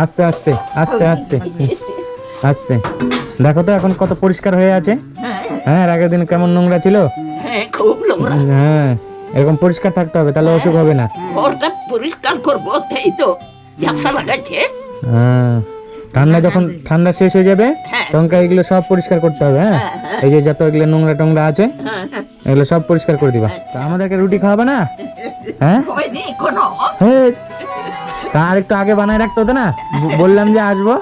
আস্তে আস্তে আস্তে আস্তে আস্তে। দেখো তো এখন কত পরিষ্কার হয়ে আছে। হ্যাঁ, আর আগের দিন কেমন নোংরা ছিল। খুব নোংরা। হ্যাঁ, এরকম পরিষ্কার থাকতে হবে, তাহলে অসুখ হবে না। ঘরটা পরিষ্কার করবো, এই তো ঝাপসা লাগাচ্ছে। হ্যাঁ, যখন ঠান্ডা শেষ হয়ে যাবে তখন এগুলো সব পরিষ্কার করতে হবে। হ্যাঁ, এই যে যত এগুলো নোংরা টোংরা আছে এগুলো সব পরিষ্কার করে দিবা। তা আমাদেরকে রুটি খাওয়াবে না? হ্যাঁ, হয়নি কোনো। তা আর একটু আগে বানায় রাখতে হতো না? বললাম যে আসবো।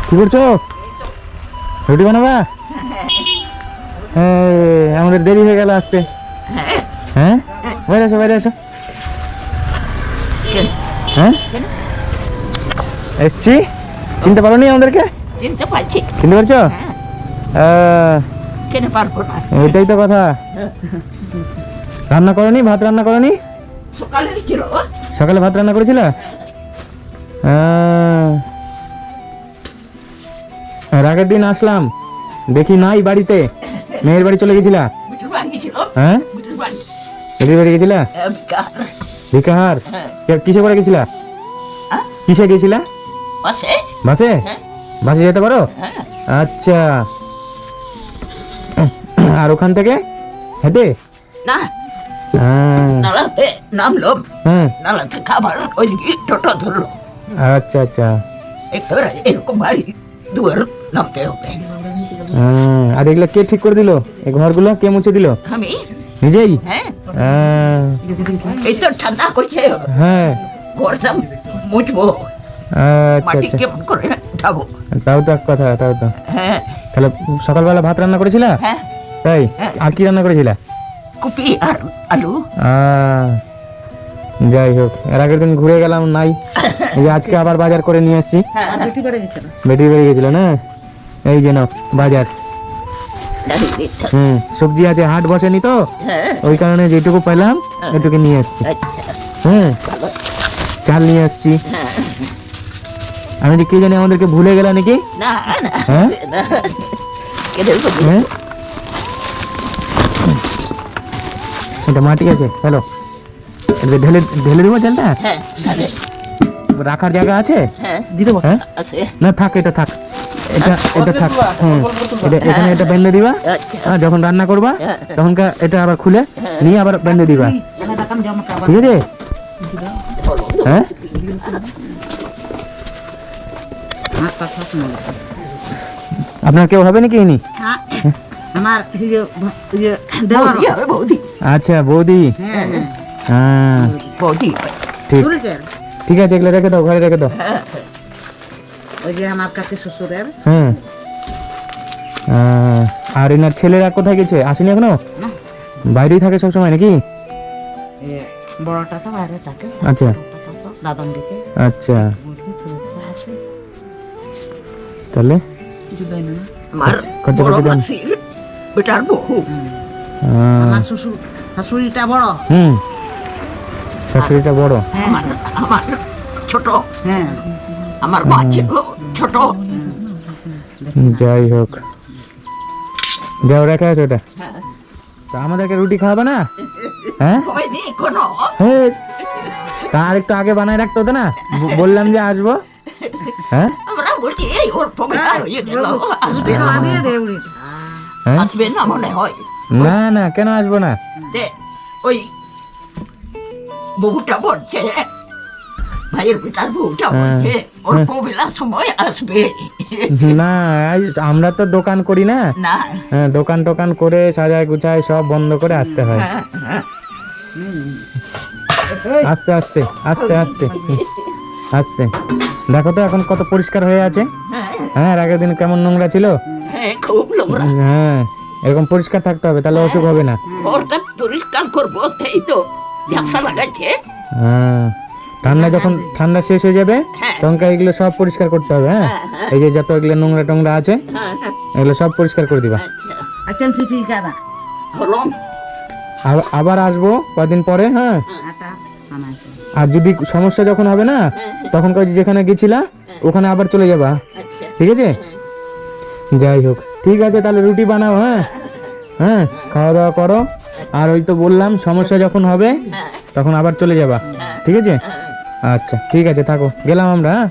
কি করছো? রুটি বানাবা? আমাদের দেরি হয়ে গেল আসতে। হ্যাঁ, বাইরে আসো বাইরে আসো। হ্যাঁ, এসছি। চিনতে পারো নি আমাদেরকে? চিনতে পারছি। চিনতে পারছো? কেন পারবো না? এটাই তো কথা। রান্না করনি? ভাত রান্না করনি? সকালে ছিল। সকালে ভাত রান্না করেছিল? আগের দিন আসলাম, দেখি নাই বাড়িতে। মেয়ের বাড়ি চলে গেছিলা? হ্যাঁ, মেয়ের বাড়ি গেছিলা? ভিকাহার? কিসে করে গেছিলা? কিসে গেছিলা? বাসে। বাসে? বাসে যেতে পারো? আচ্ছা। আর ওখান থেকে হেঁটে? না, নালাতে নামলো। নালা থেকে আবার ওইদিকে টোটো ধরলো। আচ্ছা আচ্ছা। একেবারে এরকম বাড়ি দুয়ার নামতে হবে। আর এগুলা কে ঠিক করে দিল? এই ঘরগুলো কে মুছে দিল? আমি নিজেই? হ্যাঁ, এই তো ঠান্ডা করছে। হ্যাঁ, ঘরটা মুছবো। মাটি কেমন করে উঠাবো? তাও তো এক কথা, তাও তো। হ্যাঁ, তাহলে সকালবেলা ভাত রান্না করেছিলা? হ্যাঁ। তাই? আর কি রান্না করেছিলা? কপি আর আলু। যাই হোক, এর আগের দিন ঘুরে গেলাম নাই, এই যে আজকে আবার বাজার করে নিয়ে আসছি। বেটি বাড়ি গেছিল না? এই যে নাও বাজার। সবজি আছে, হাট বসেনি তো, ওই কারণে যেটুকু পেলাম এটুকু নিয়ে আসছি। হ্যাঁ, চাল নিয়ে আসছি। আমি যে কি জানি আমাদেরকে ভুলে গেল নাকি? হ্যাঁ, এটা মাটি আছে। হ্যালো, ঢেলে ঢেলে দেবো চালটা? রাখার জায়গা আছে? না থাক, এটা থাক, এটা এটা থাক। এটা এখানে এটা বেঁধে দিবা। যখন রান্না করবা তখন এটা আবার খুলে নিয়ে আবার বেঁধে দিবা, ঠিক আছে? হ্যাঁ, আপনার কেউ হবে নাকি ইনি? আচ্ছা, বৌদি। হ্যাঁ, ঠিক ঠিক আছে, এগুলো রেখে দাও, ঘরে রেখে দাও। ওই যে আমার কাছে শ্বশুরের। হ্যাঁ, আর এনার ছেলেরা কোথায় গেছে? আসেনি এখনো? বাইরেই থাকে সবসময় নাকি? বড়টা তো বাইরে থাকে। আচ্ছা, দাদন দিকে। আচ্ছা, তাহলে বেটার বউ। আমার শ্বশুর শাশুড়িটা বড়। শাশুড়িটা বড়। আমার ছোট। হ্যাঁ, আমার মা ছিল ছোট। যাই হোক, যাও রেখে আছে ওটা। তা আমাদেরকে রুটি খাওয়াবে না? হ্যাঁ, তা আর একটু আগে বানায় রাখতে হতো না? বললাম যে আসবো। হ্যাঁ, আসবে না মনে হয়। না না, কেন আসবো না? ওই বউটা বলছে, ভাইয়ের বেটার বউটা বলছে অল্প বেলার সময় আসবে। না, আমরা তো দোকান করি না। দোকান টোকান করে সাজায় গুছায় সব বন্ধ করে আসতে হয়। আস্তে আস্তে আস্তে আস্তে আস্তে। দেখো তো এখন কত পরিষ্কার হয়ে আছে। হ্যাঁ, আর আগের দিন কেমন নোংরা ছিল। খুব নোংরা। হ্যাঁ, এরকম পরিষ্কার থাকতে হবে, তাহলে অসুখ হবে না। ঘরটা পরিষ্কার করবো, এই তো ঝাপসা লাগাচ্ছে। হ্যাঁ, ঠান্ডা শেষ হয়ে যাবে হ্যাঁ। তখন এগুলো সব পরিষ্কার করতে হবে, হ্যাঁ? এই যে যত এগুলো নোংরা টোংরা আছে হ্যাঁ হ্যাঁ এগুলো সব পরিষ্কার করে দিবা। আচ্ছা আচ্ছা ফিফি কাদা হলো আবার আসবো কদিন পরে, হ্যাঁ? আটা আনাইছে আর যদি সমস্যা যখন হবে না তখন কাজ যেখানে গেছিলা ওখানে আবার চলে যাবা, আচ্ছা ঠিক আছে? যাই হোক, ঠিক আছে, তাহলে রুটি বানাও, হ্যাঁ? হ্যাঁ, খাওয়া দাওয়া করো। আর ওই তো বললাম সমস্যা যখন হবে তখন আবার চলে যাবা, ঠিক আছে? আচ্ছা ঠিক আছে, থাকো, গেলাম আমরা, হ্যাঁ?